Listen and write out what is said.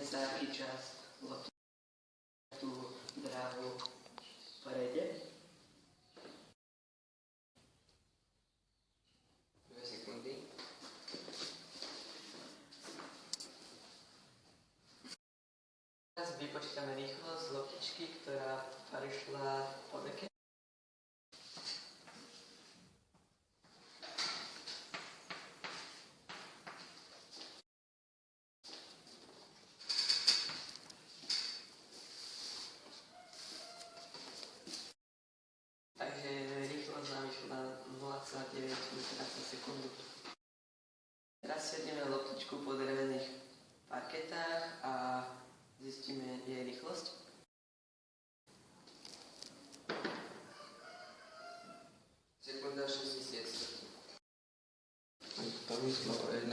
sa, aký čas tú dráhu prejde. 2 sekundy. Teraz vypočítame rýchlosť loptičky, ktorá prešla po deke. Takže rýchlosť nám išla 0,9 m za sekundu. Teraz sedneme loptičku po drevených parketách a zistíme jej rýchlosť. Sekunda 60. To vyšlo 1,5